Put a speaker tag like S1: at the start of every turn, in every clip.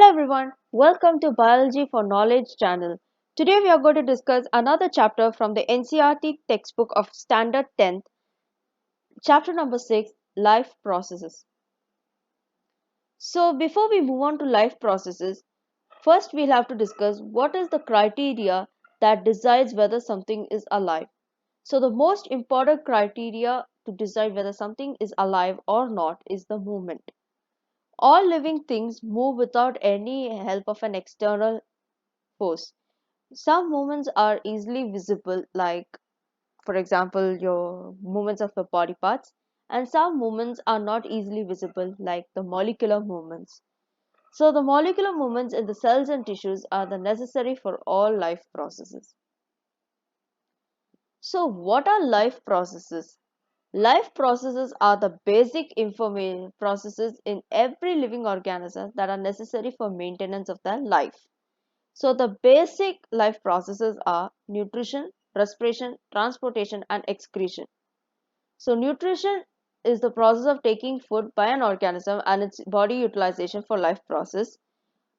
S1: everyone, welcome to Biology for Knowledge channel. Today we are going to discuss another chapter from the NCERT textbook of Standard 10th, chapter number 6, Life Processes. So before we move on to life processes, first we'll have to discuss what is the criteria that decides whether something is alive. So the most important criteria to decide whether something is alive or not is the movement. All living things move without any help of an external force. Some movements are easily visible, like, for example, your movements of the body parts, and some movements are not easily visible, like the molecular movements. So, the molecular movements in the cells and tissues are the necessary for all life processes. So, what are life processes? Life processes are the basic information processes in every living organism that are necessary for maintenance of their life. So the basic life processes are nutrition, respiration, transportation, and excretion. So nutrition is the process of taking food by an organism and its body utilization for life process.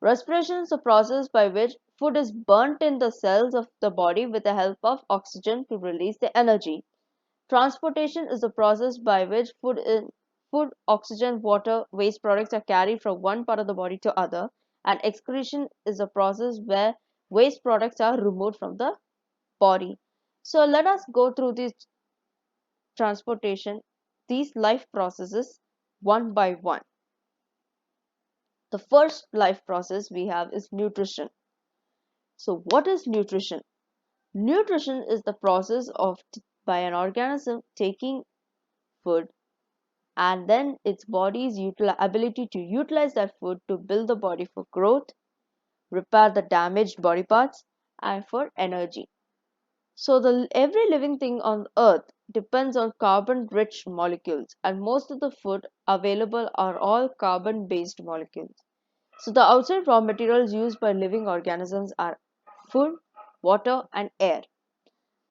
S1: Respiration is the process by which food is burnt in the cells of the body with the help of oxygen to release the energy. Transportation is the process by which food, oxygen, water, waste products are carried from one part of the body to other, and excretion is a process where waste products are removed from the body. So let us go through this transportation, these life processes one by one. The first life process we have is nutrition. So what is nutrition? Nutrition is the process of by an organism taking food and then its body's ability to utilize that food to build the body for growth, repair the damaged body parts, and for energy. So every living thing on earth depends on carbon rich molecules, and most of the food available are all carbon based molecules. So the outside raw materials used by living organisms are food, water, and air.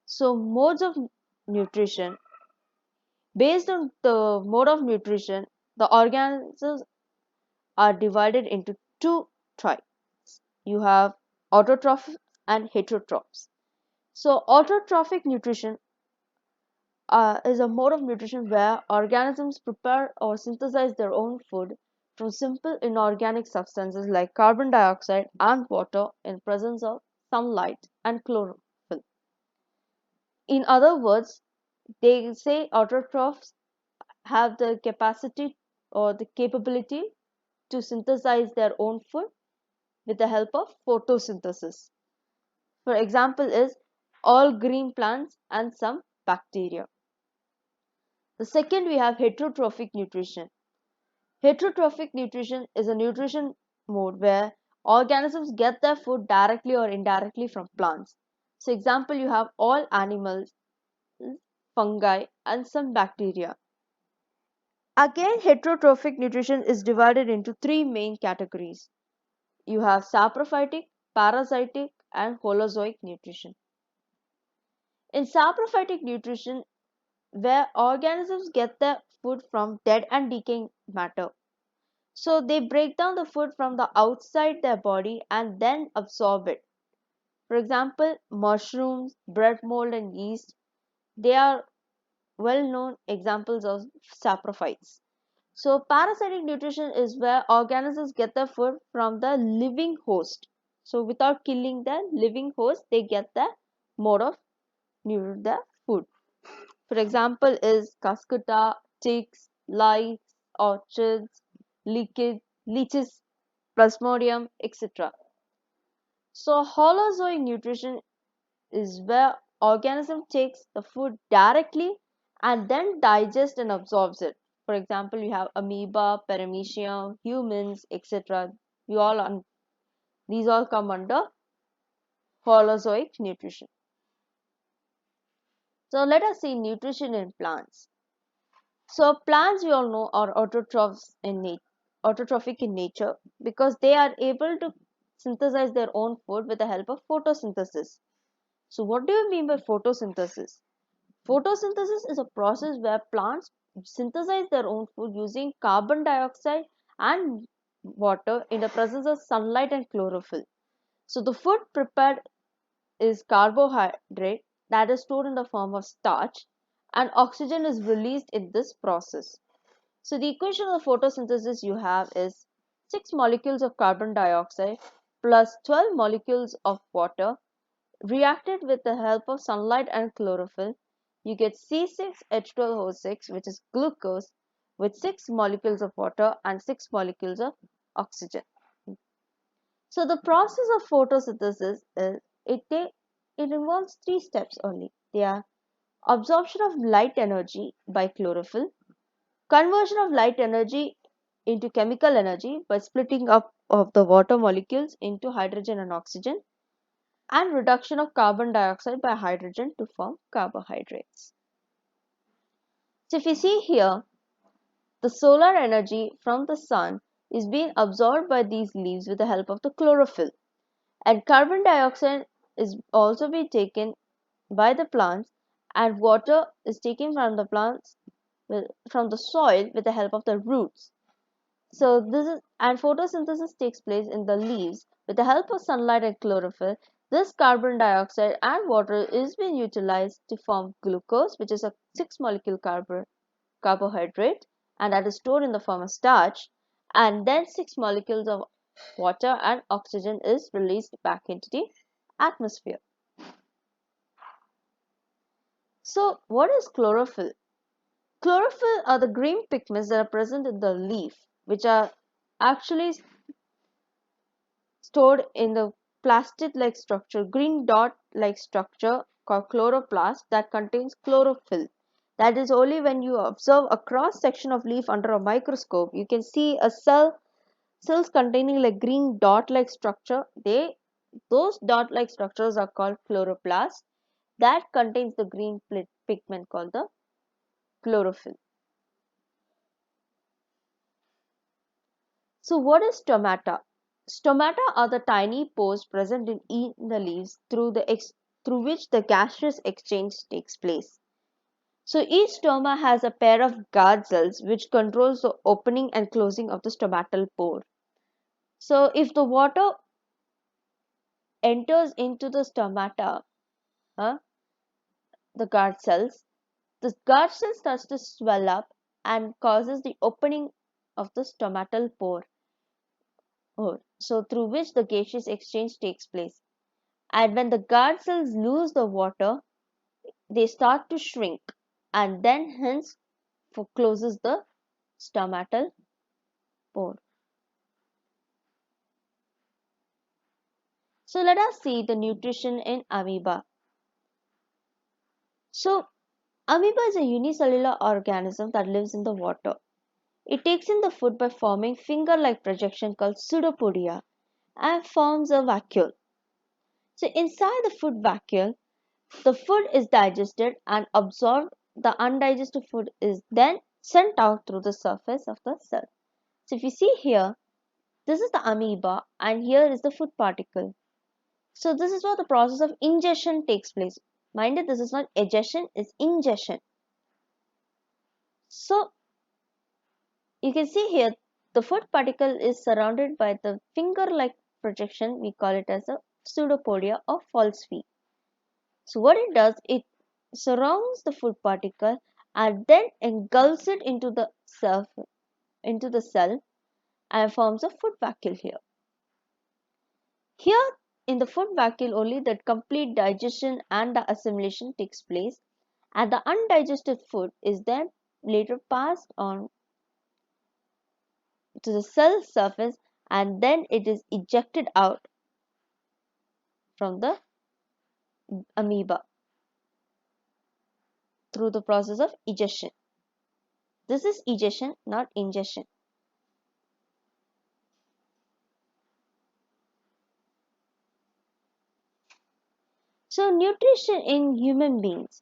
S1: So modes of nutrition. Based on the mode of nutrition, the organisms are divided into two types. You have autotrophs and heterotrophs. So, autotrophic nutrition is a mode of nutrition where organisms prepare or synthesize their own food from simple inorganic substances like carbon dioxide and water in presence of sunlight and chlorophyll. In other words, they say autotrophs have the capacity or the capability to synthesize their own food with the help of photosynthesis. For example is all green plants and some bacteria. The second we have heterotrophic nutrition. Heterotrophic nutrition is a nutrition mode where organisms get their food directly or indirectly from plants. So example you have all animals, fungi and some bacteria. Again heterotrophic nutrition is divided into three main categories. You have saprophytic, parasitic, and holozoic nutrition. In saprophytic nutrition, where organisms get their food from dead and decaying matter, so they break down the food from the outside their body and then absorb it. For example, mushrooms, bread mold, and yeast, they are well known examples of saprophytes. So, parasitic nutrition is where organisms get their food from the living host. So, without killing the living host, they get the mode of the food. For example, is cuscuta, ticks, lice, orchids, leeches, plasmodium, etc. So, holozoic nutrition is where organism takes the food directly and then digests and absorbs it. For example, you have amoeba, paramecium, humans, etc. You all these all come under holozoic nutrition. So let us see nutrition in plants. So plants we all know are autotrophic in nature because they are able to synthesize their own food with the help of photosynthesis. So what do you mean by photosynthesis? Photosynthesis is a process where plants synthesize their own food using carbon dioxide and water in the presence of sunlight and chlorophyll. So the food prepared is carbohydrate that is stored in the form of starch, and oxygen is released in this process. So the equation of photosynthesis you have is 6 molecules of carbon dioxide plus 12 molecules of water reacted with the help of sunlight and chlorophyll. You get C6H12O6, which is glucose, with 6 molecules of water and 6 molecules of oxygen. So the process of photosynthesis is it involves 3 steps only. They are absorption of light energy by chlorophyll, conversion of light energy into chemical energy by splitting up of the water molecules into hydrogen and oxygen, and reduction of carbon dioxide by hydrogen to form carbohydrates. So if you see here, the solar energy from the sun is being absorbed by these leaves with the help of the chlorophyll, and carbon dioxide is also being taken by the plants, and water is taken from the plants from the soil with the help of the roots. So this is and photosynthesis takes place in the leaves with the help of sunlight and chlorophyll. This carbon dioxide and water is being utilized to form glucose, which is a 6 molecule carbohydrate, and that is stored in the form of starch, and then 6 molecules of water and oxygen is released back into the atmosphere. So what is chlorophyll? Chlorophyll are the green pigments that are present in the leaf, which are actually stored in the plastid-like structure, green dot-like structure called chloroplast that contains chlorophyll. That is, only when you observe a cross section of leaf under a microscope, you can see a cells containing like green dot-like structure. Those dot-like structures are called chloroplast that contains the green pigment called the chlorophyll. So what is stomata? Stomata are the tiny pores present in the leaves through which the gaseous exchange takes place. So each stoma has a pair of guard cells which controls the opening and closing of the stomatal pore. So if the water enters into the stomata, the guard cells starts to swell up and causes the opening of the stomatal pore. So through which the gaseous exchange takes place. And when the guard cells lose the water, they start to shrink and then hence closes the stomatal pore. So let us see the nutrition in amoeba. So amoeba is a unicellular organism that lives in the water. It takes in the food by forming finger-like projection called pseudopodia and forms a vacuole. So inside the food vacuole, the food is digested and absorbed. The undigested food is then sent out through the surface of the cell. So if you see here, this is the amoeba and here is the food particle. So this is where the process of ingestion takes place. Mind it, this is not egestion, it's ingestion. So you can see here, the food particle is surrounded by the finger-like projection. We call it as a pseudopodia or false V. So what it does, it surrounds the food particle and then engulfs it into the cell and forms a food vacuole here. Here in the food vacuole only that complete digestion and the assimilation takes place, and the undigested food is then later passed on to the cell surface and then it is ejected out from the amoeba through the process of egestion. This is egestion, not ingestion. So nutrition in human beings.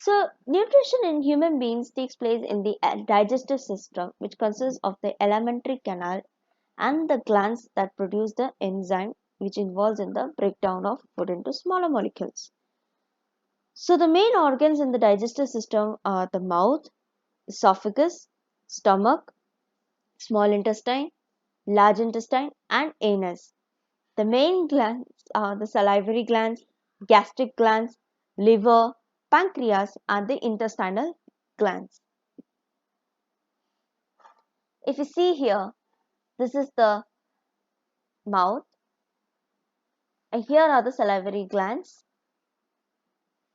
S1: So nutrition in human beings takes place in the digestive system, which consists of the alimentary canal and the glands that produce the enzyme which involves in the breakdown of food into smaller molecules. So the main organs in the digestive system are the mouth, esophagus, stomach, small intestine, large intestine, and anus. The main glands are the salivary glands, gastric glands, liver, pancreas, and the intestinal glands. If you see here, this is the mouth, and here are the salivary glands.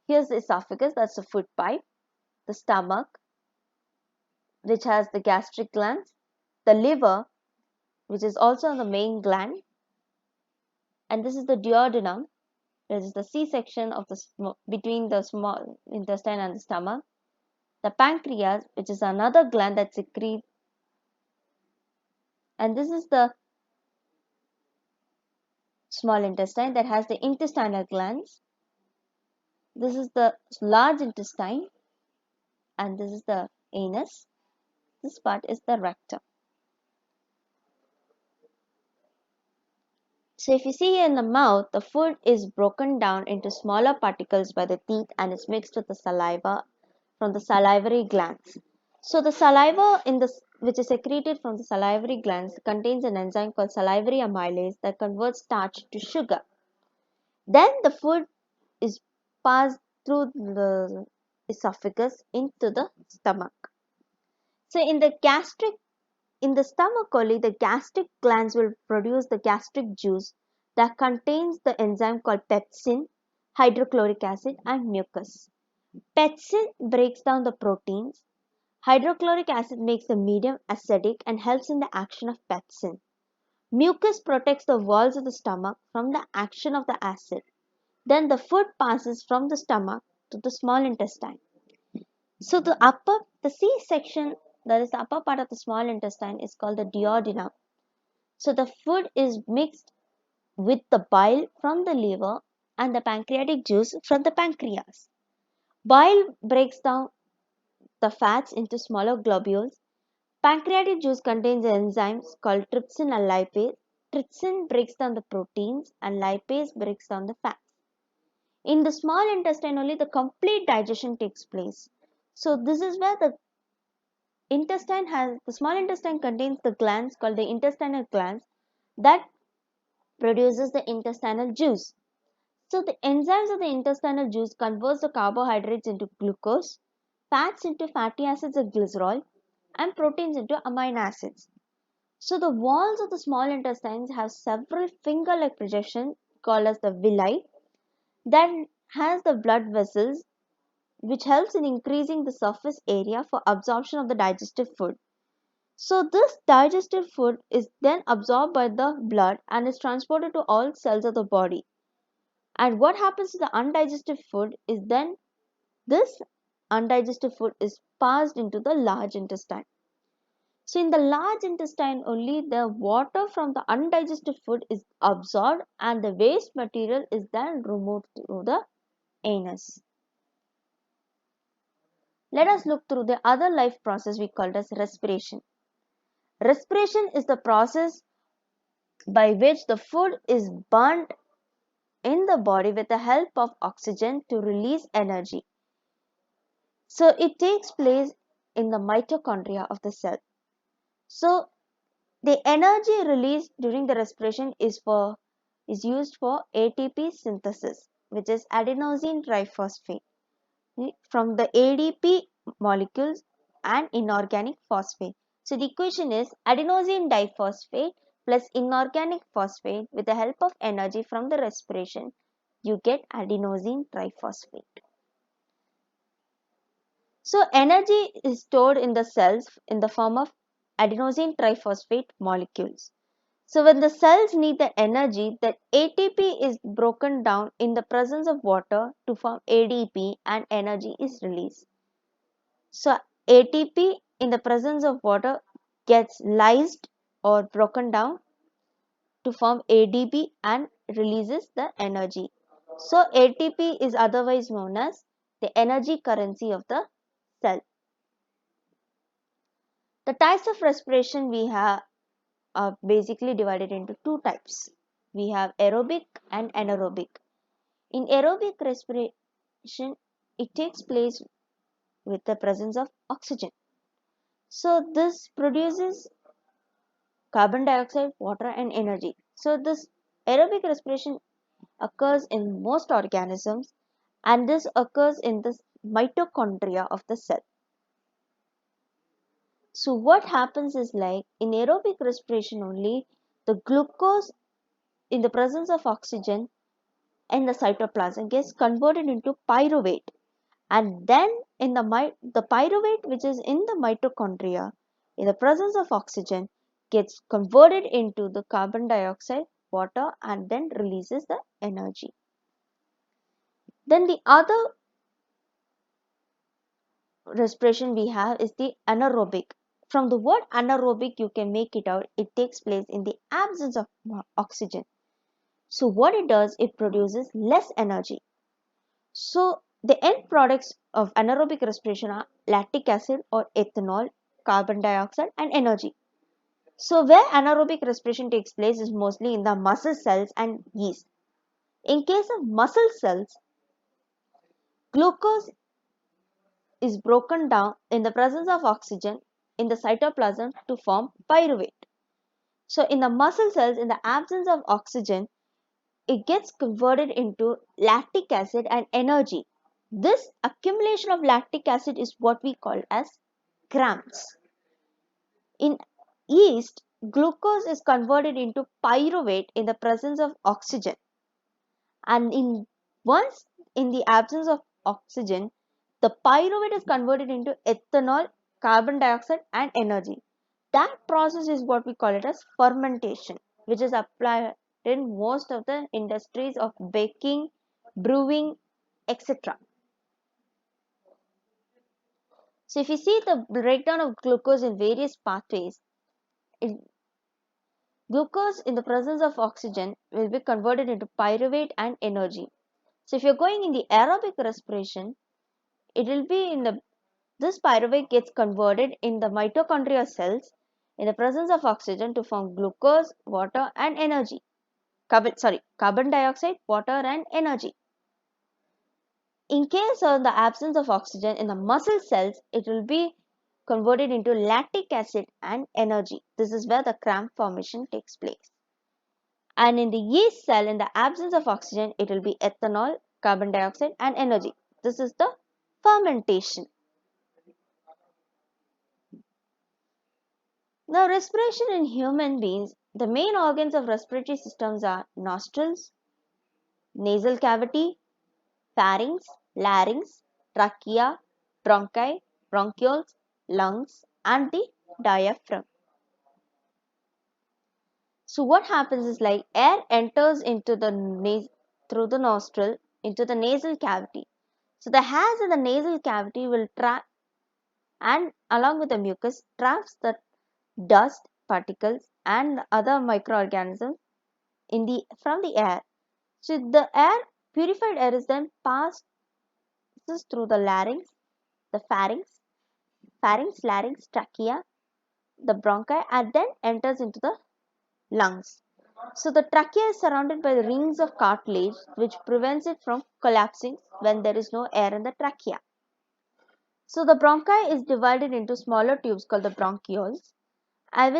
S1: Here's the esophagus, that's the food pipe, the stomach, which has the gastric glands, the liver, which is also the main gland, and this is the duodenum. This is the C-section of the between the small intestine and the stomach. The pancreas, which is another gland that secretes, and this is the small intestine that has the intestinal glands. This is the large intestine, and this is the anus. This part is the rectum. So if you see here in the mouth, the food is broken down into smaller particles by the teeth and is mixed with the saliva from the salivary glands. So the saliva which is secreted from the salivary glands contains an enzyme called salivary amylase that converts starch to sugar. Then the food is passed through the esophagus into the stomach. So in the stomach only, the gastric glands will produce the gastric juice that contains the enzyme called pepsin, hydrochloric acid, and mucus. Pepsin breaks down the proteins. Hydrochloric acid makes the medium acidic and helps in the action of pepsin. Mucus protects the walls of the stomach from the action of the acid. Then the food passes from the stomach to the small intestine. So the C-section, that is the upper part of the small intestine, is called the duodenum. So the food is mixed with the bile from the liver and the pancreatic juice from the pancreas. Bile breaks down the fats into smaller globules. Pancreatic juice contains enzymes called trypsin and lipase. Trypsin breaks down the proteins and lipase breaks down the fats. In the small intestine only the complete digestion takes place. So this is where the small intestine contains the glands called the intestinal glands that produces the intestinal juice. So the enzymes of the intestinal juice converts the carbohydrates into glucose, fats into fatty acids or glycerol, and proteins into amino acids. So the walls of the small intestines have several finger-like projections called as the villi that has the blood vessels which helps in increasing the surface area for absorption of the digestive food. So this digestive food is then absorbed by the blood and is transported to all cells of the body. And what happens to the undigested food is then this undigested food is passed into the large intestine. So in the large intestine only the water from the undigested food is absorbed and the waste material is then removed through the anus. Let us look through the other life process we called as respiration. Respiration is the process by which the food is burnt in the body with the help of oxygen to release energy. So it takes place in the mitochondria of the cell. So the energy released during the respiration is used for ATP synthesis, which is adenosine triphosphate, from the ADP molecules and inorganic phosphate. So the equation is adenosine diphosphate plus inorganic phosphate. With the help of energy from the respiration, you get adenosine triphosphate. So energy is stored in the cells in the form of adenosine triphosphate molecules. So when the cells need the energy, the ATP is broken down in the presence of water to form ADP and energy is released. So ATP in the presence of water gets lysed or broken down to form ADP and releases the energy. So ATP is otherwise known as the energy currency of the cell. The types of respiration we have are basically divided into two types. We have aerobic and anaerobic. In aerobic respiration, it takes place with the presence of oxygen. So this produces carbon dioxide, water, and energy. So this aerobic respiration occurs in most organisms, and this occurs in the mitochondria of the cell. So what happens is like in aerobic respiration only, the glucose in the presence of oxygen in the cytoplasm gets converted into pyruvate, and then in the pyruvate which is in the mitochondria in the presence of oxygen gets converted into the carbon dioxide, water, and then releases the energy. Then the other respiration we have is the anaerobic. From the word anaerobic you can make it out, it takes place in the absence of oxygen. So what it does, it produces less energy. So the end products of anaerobic respiration are lactic acid or ethanol, carbon dioxide, and energy. So where anaerobic respiration takes place is mostly in the muscle cells and yeast. In case of muscle cells, glucose is broken down in the presence of oxygen in the cytoplasm to form pyruvate. So in the muscle cells, in the absence of oxygen, it gets converted into lactic acid and energy. This accumulation of lactic acid is what we call as cramps. In yeast, glucose is converted into pyruvate in the presence of oxygen, and once in the absence of oxygen, the pyruvate is converted into ethanol, carbon dioxide, and energy. That process is what we call it as fermentation, which is applied in most of the industries of baking, brewing, etc. So if you see the breakdown of glucose in various pathways, it, glucose in the presence of oxygen will be converted into pyruvate and energy. So if you're going in the aerobic respiration, it will be in the this pyruvate gets converted in the mitochondria cells in the presence of oxygen to form glucose, water, and energy. Carbon dioxide, water, and energy. In case of the absence of oxygen in the muscle cells, it will be converted into lactic acid and energy. This is where the cramp formation takes place. And in the yeast cell, in the absence of oxygen, it will be ethanol, carbon dioxide, and energy. This is the fermentation. Now, respiration in human beings, the main organs of respiratory systems are nostrils, nasal cavity, pharynx, larynx, trachea, bronchi, bronchioles, lungs, and the diaphragm. So what happens is like air enters into the through the nostril into the nasal cavity. So the hairs in the nasal cavity will trap and along with the mucus traps the dust particles and other microorganisms in the from the air. So the purified air is then passes through the larynx, the larynx, trachea, the bronchi, and then enters into the lungs. So the trachea is surrounded by the rings of cartilage which prevents it from collapsing when there is no air in the trachea. So the bronchi is divided into smaller tubes called the bronchioles, and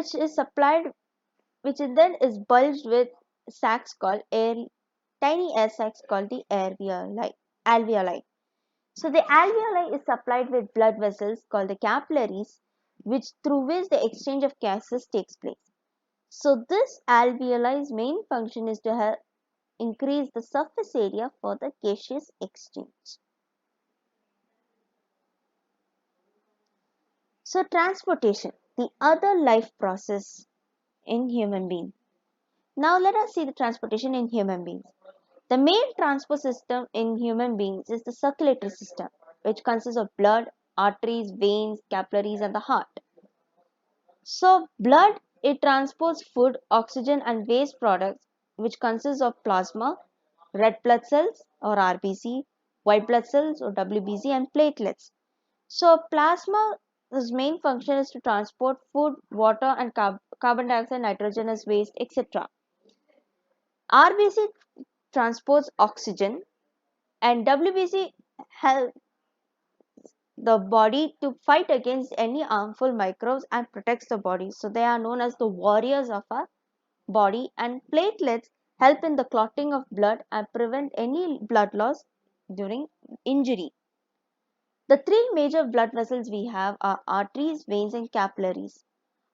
S1: which then is bulged with sacs called tiny air sacs called the alveoli. So the alveoli is supplied with blood vessels called the capillaries, through which the exchange of gases takes place. So this alveoli's main function is to help increase the surface area for the gaseous exchange. So transportation, the other life process in human beings. Now let us see the transportation in human beings. The main transport system in human beings is the circulatory system, which consists of blood, arteries, veins, capillaries, and the heart. So blood, it transports food, oxygen, and waste products, which consists of plasma, red blood cells or RBC, white blood cells or WBC, and platelets. So plasma's main function is to transport food, water, and carbon dioxide, nitrogenous waste, etc. RBC transports oxygen, and WBC helps the body to fight against any harmful microbes and protects the body. So they are known as the warriors of our body, and platelets help in the clotting of blood and prevent any blood loss during injury. The three major blood vessels we have are arteries, veins, and capillaries.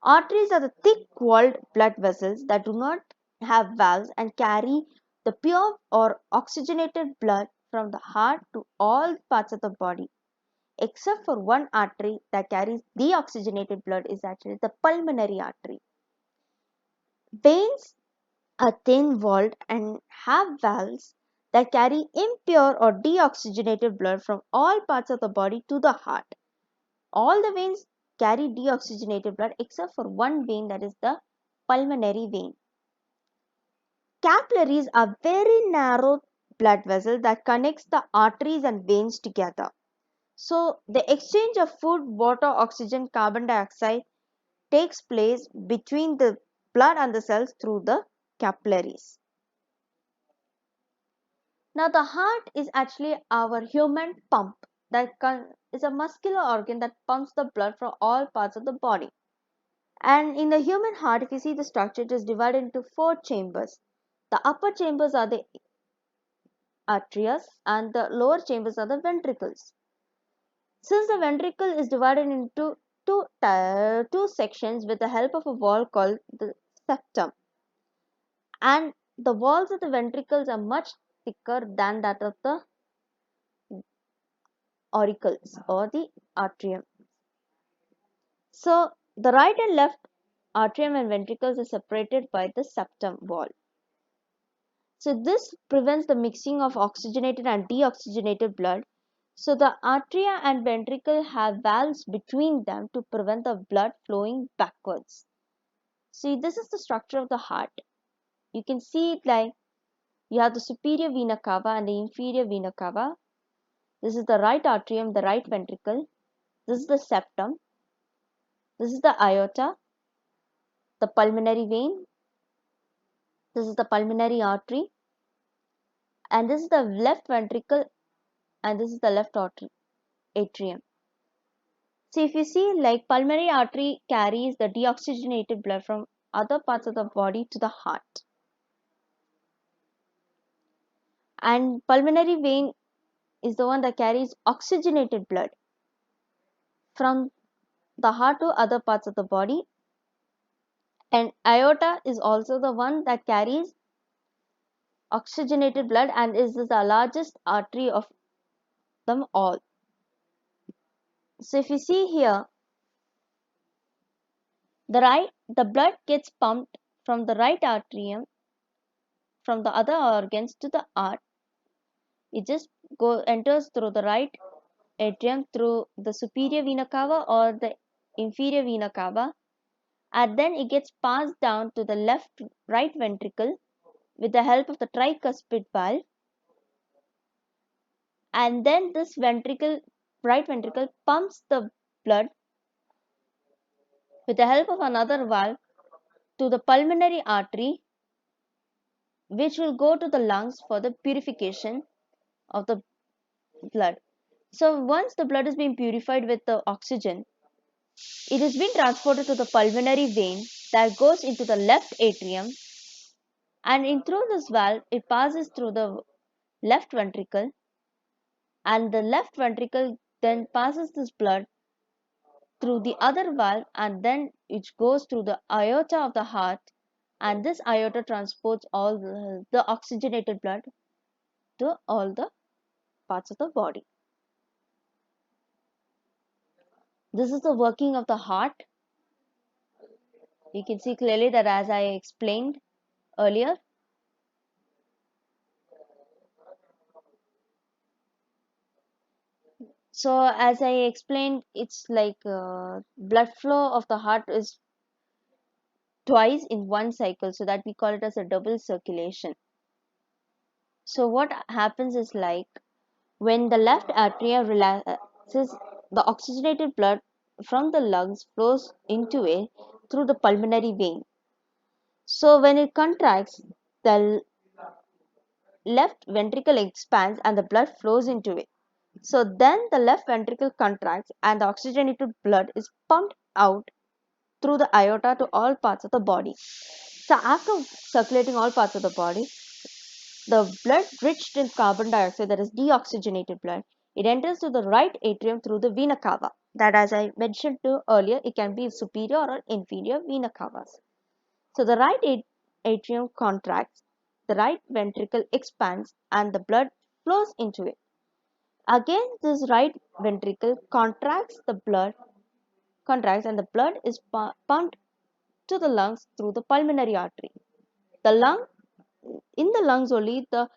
S1: Arteries are the thick-walled blood vessels that do not have valves and carry the pure or oxygenated blood from the heart to all parts of the body. Except for one artery that carries deoxygenated blood is actually the pulmonary artery. Veins are thin-walled and have valves that carry impure or deoxygenated blood from all parts of the body to the heart. All the veins carry deoxygenated blood except for one vein, that is the pulmonary vein. Capillaries are very narrow blood vessels that connects the arteries and veins together. So the exchange of food, water, oxygen, carbon dioxide takes place between the blood and the cells through the capillaries. Now the heart is actually our human pump that is a muscular organ that pumps the blood from all parts of the body. And in the human heart, if you see the structure, it is divided into four chambers. The upper chambers are the atria and the lower chambers are the ventricles. Since the ventricle is divided into two sections with the help of a wall called the septum, and the walls of the ventricles are much thicker than that of the auricles or the atrium. So the right and left atrium and ventricles are separated by the septum wall. So this prevents the mixing of oxygenated and deoxygenated blood. So the atria and ventricle have valves between them to prevent the blood flowing backwards. See, this is the structure of the heart. You can see it like you have the superior vena cava and the inferior vena cava. This is the right atrium, the right ventricle. This is the septum. This is the aorta, the pulmonary vein. This is the pulmonary artery. And this is the left ventricle, and this is the left atrium. So if you see, like, pulmonary artery carries the deoxygenated blood from other parts of the body to the heart. And pulmonary vein is the one that carries oxygenated blood from the heart to other parts of the body. And aorta is also the one that carries oxygenated blood and is the largest artery of them all. So if you see here, the blood gets pumped from the right atrium from the other organs to the heart. It just enters through the right atrium through the superior vena cava or the inferior vena cava, and then it gets passed down to the right ventricle with the help of the tricuspid valve, and then this right ventricle pumps the blood with the help of another valve to the pulmonary artery, which will go to the lungs for the purification of the blood. So once the blood is being purified with the oxygen, it is being transported to the pulmonary vein that goes into the left atrium, and through this valve it passes through the left ventricle, and the left ventricle then passes this blood through the other valve, and then it goes through the aorta of the heart, and this aorta transports all the oxygenated blood to all the parts of the body. This is the working of the heart. You can see clearly that as I explained earlier. So as I explained, it's like blood flow of the heart is twice in one cycle, so that we call it as a double circulation. So what happens is, like, when the left atria relaxes, the oxygenated blood from the lungs flows into it through the pulmonary vein. So when it contracts, the left ventricle expands and the blood flows into it. So then the left ventricle contracts and the oxygenated blood is pumped out through the aorta to all parts of the body. So after circulating all parts of the body, the blood rich in carbon dioxide, that is deoxygenated blood, it enters to the right atrium through the vena cava. That, as I mentioned to earlier, it can be superior or inferior vena cavas. So the right atrium contracts, the right ventricle expands, and the blood flows into it. Again, this right ventricle contracts, and the blood is pumped to the lungs through the pulmonary artery. The lung, in the lungs only, the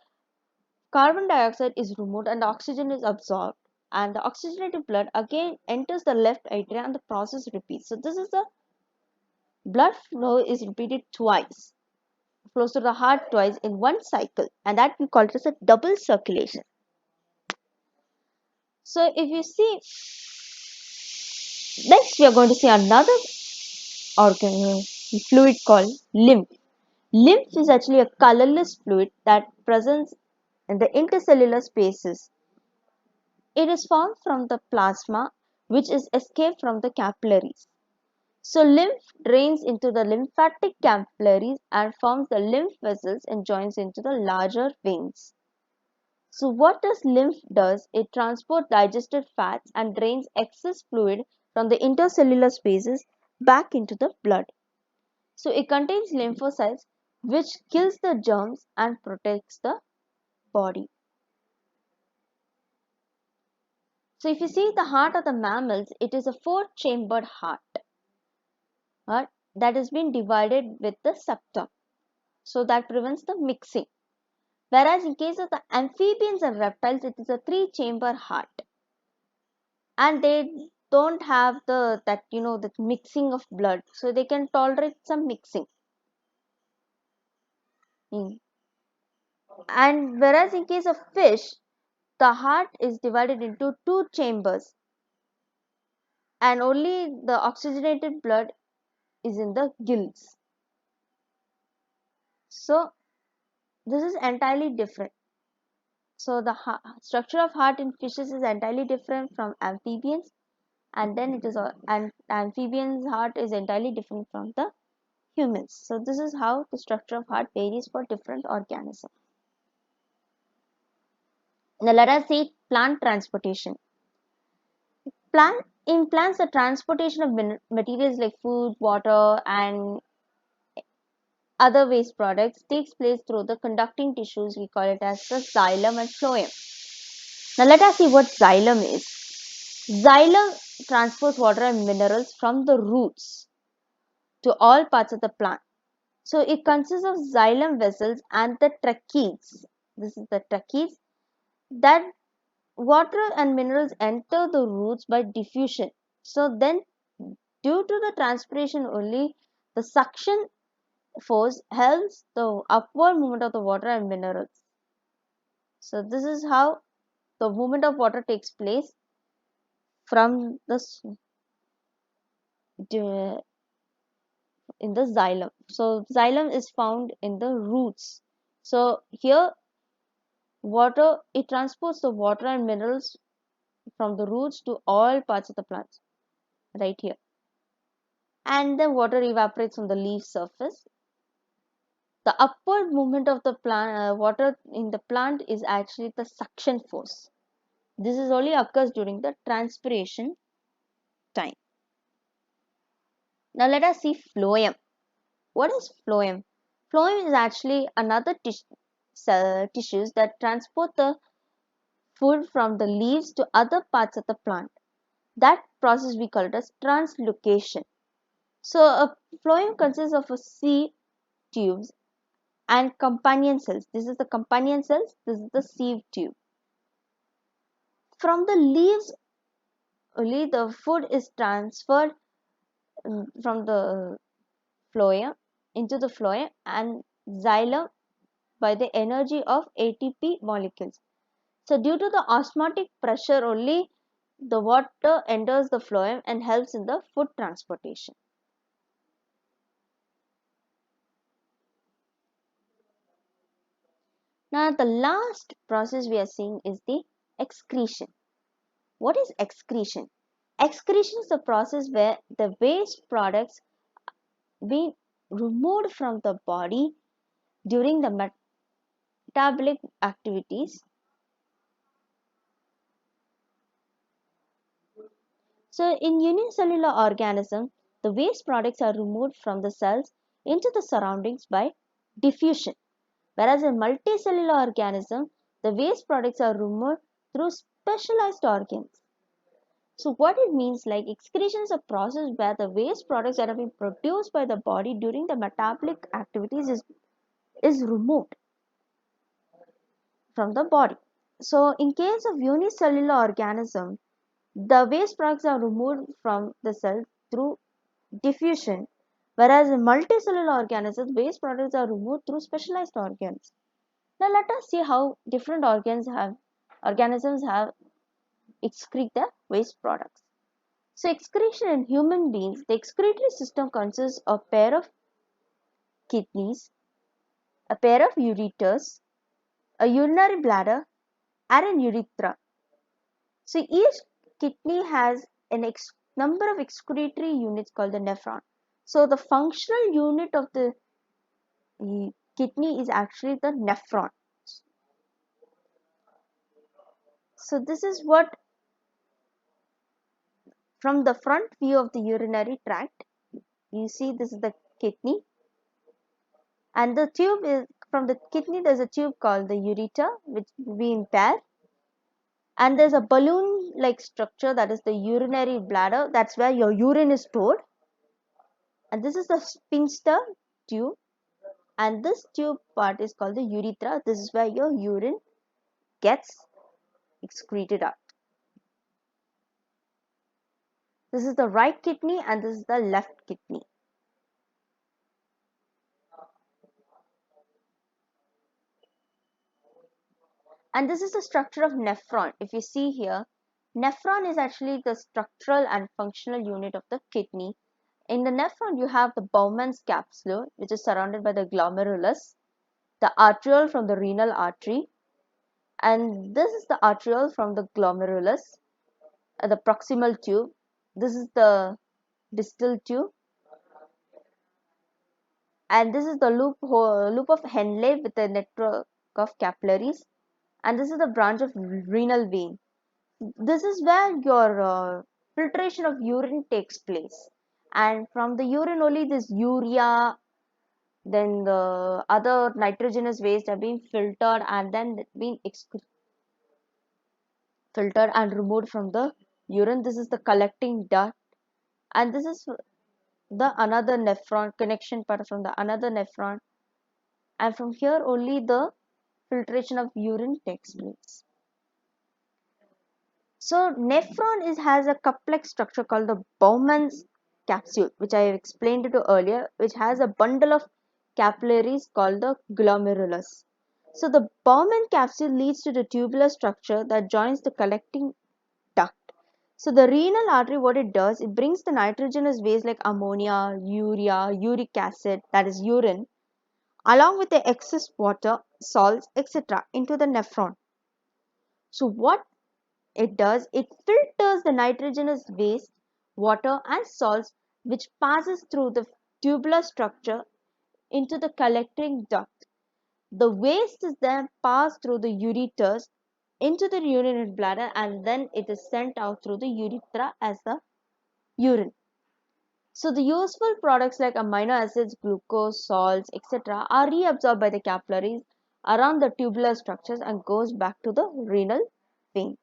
S1: carbon dioxide is removed and the oxygen is absorbed, and the oxygenated blood again enters the left atrium and the process repeats. So this is the blood flow is repeated twice, flows to the heart twice in one cycle, and that we call it as a double circulation. So if you see, next we are going to see another organ fluid called lymph. Lymph is actually a colorless fluid that presents in the intercellular spaces. It is formed from the plasma which is escaped from the capillaries. So lymph drains into the lymphatic capillaries and forms the lymph vessels and joins into the larger veins. So what does lymph does? It transports digested fats and drains excess fluid from the intercellular spaces back into the blood. So it contains lymphocytes which kills the germs and protects the body. So if you see the heart of the mammals, it is a four-chambered heart that has been divided with the septum. So that prevents the mixing. Whereas in case of the amphibians and reptiles, it is a three-chamber heart. And they don't have that mixing of blood. So they can tolerate some mixing. And whereas in case of fish, the heart is divided into two chambers and only the oxygenated blood is in the gills. So this is entirely different. So the structure of heart in fishes is entirely different from amphibians, and then it is and amphibians heart is entirely different from the humans. So this is how the structure of heart varies for different organisms. Now let us see plant transportation. In plants, the transportation of materials like food, water, and other waste products takes place through the conducting tissues. We call it as the xylem and phloem. Now let us see what xylem is. Xylem transports water and minerals from the roots to all parts of the plant. So it consists of xylem vessels and the trachees. This is the trachees that water and minerals enter the roots by diffusion. So then due to the transpiration only, the suction force helps the upward movement of the water and minerals. So this is how the movement of water takes place from the in the xylem. So xylem is found in the roots. So here water, it transports the water and minerals from the roots to all parts of the plants right here, and then water evaporates on the leaf surface. The upward movement of the plant water in the plant is actually the suction force. This is only occurs during the transpiration time. Now let us see phloem. What is phloem? Phloem is actually another tissues that transport the food from the leaves to other parts of the plant. That process we call it as translocation. So a phloem consists of a seed tubes and companion cells. This is the companion cells, this is the sieve tube. From the leaves only the food is transferred from the phloem into the phloem and xylem by the energy of ATP molecules. So due to the osmotic pressure only, the water enters the phloem and helps in the food transportation. Now the last process we are seeing is the excretion. What is excretion? Excretion is the process where the waste products being removed from the body during the metabolic activities. So in unicellular organism, the waste products are removed from the cells into the surroundings by diffusion, whereas in multicellular organism, the waste products are removed through specialized organs. So what it means, like excretion is a process where the waste products that have been produced by the body during the metabolic activities is removed from the body. So in case of unicellular organism, the waste products are removed from the cell through diffusion, whereas in multicellular organisms, waste products are removed through specialized organs. Now let us see how different organisms have excrete the waste products. So excretion in human beings, the excretory system consists of a pair of kidneys, a pair of ureters, a urinary bladder, and an urethra. So each kidney has a number of excretory units called the nephron. So the functional unit of the kidney is actually the nephron. So this is what, from the front view of the urinary tract, you see this is the kidney, and the tube is from the kidney. There's a tube called the ureter, which we in pair, and there's a balloon like structure, that is the urinary bladder. That's where your urine is stored, and this is the sphincter tube, and this tube part is called the urethra. This is where your urine gets excreted out. This is the right kidney and this is the left kidney. And this is the structure of nephron. If you see here, nephron is actually the structural and functional unit of the kidney. In the nephron, you have the Bowman's capsule, which is surrounded by the glomerulus, the arteriole from the renal artery, and this is the arteriole from the glomerulus, the proximal tube. This is the distal tube, and this is the loop of Henle with a network of capillaries, and this is the branch of renal vein. This is where your filtration of urine takes place, and from the urine only this urea, then the other nitrogenous waste are being filtered and then being filtered and removed from the urine. This is the collecting duct, and this is the another nephron connection part from the another nephron, and from here only the filtration of urine takes place. So nephron has a complex structure called the Bowman's capsule, which I have explained to you earlier, which has a bundle of capillaries called the glomerulus. So the Bowman capsule leads to the tubular structure that joins the collecting duct. So the renal artery, what it does, it brings the nitrogenous waste like ammonia, urea, uric acid, that is urine, along with the excess water, salts, etc. into the nephron. So what it does, it filters the nitrogenous waste, water and salts which passes through the tubular structure into the collecting duct. The waste is then passed through the ureters into the urinary bladder, and then it is sent out through the urethra as the urine. So the useful products like amino acids, glucose, salts, etc. are reabsorbed by the capillaries around the tubular structures and goes back to the renal vein.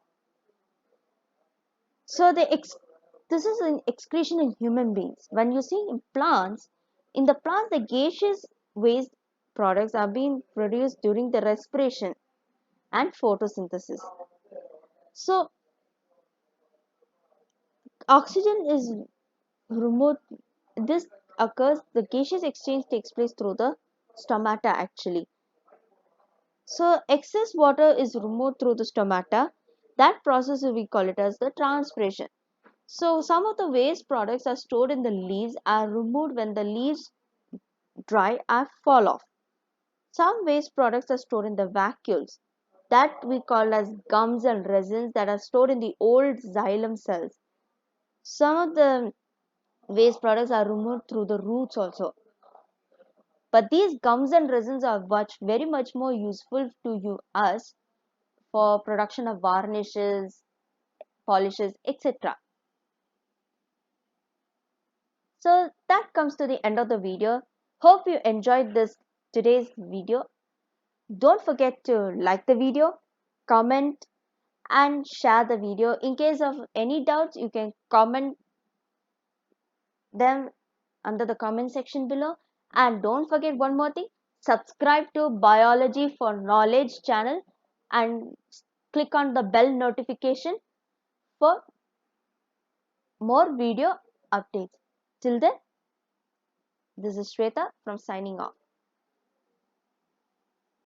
S1: So this is an excretion in human beings. When you see in the plants, the gaseous waste products are being produced during the respiration and photosynthesis. So oxygen is removed. This occurs, the gaseous exchange takes place through the stomata actually. So excess water is removed through the stomata. That process we call it as the transpiration. So some of the waste products are stored in the leaves, are removed when the leaves dry or fall off. Some waste products are stored in the vacuoles. that we call as gums and resins that are stored in the old xylem cells. Some of the waste products are removed through the roots also. But these gums and resins are very much more useful to us for production of varnishes, polishes, etc. So that comes to the end of the video. Hope you enjoyed today's video. Don't forget to like the video, comment and share the video. In case of any doubts, you can comment them under the comment section below. And don't forget one more thing, subscribe to Biology for Knowledge channel and click on the bell notification for more video updates. Till then, this is Shweta from signing off.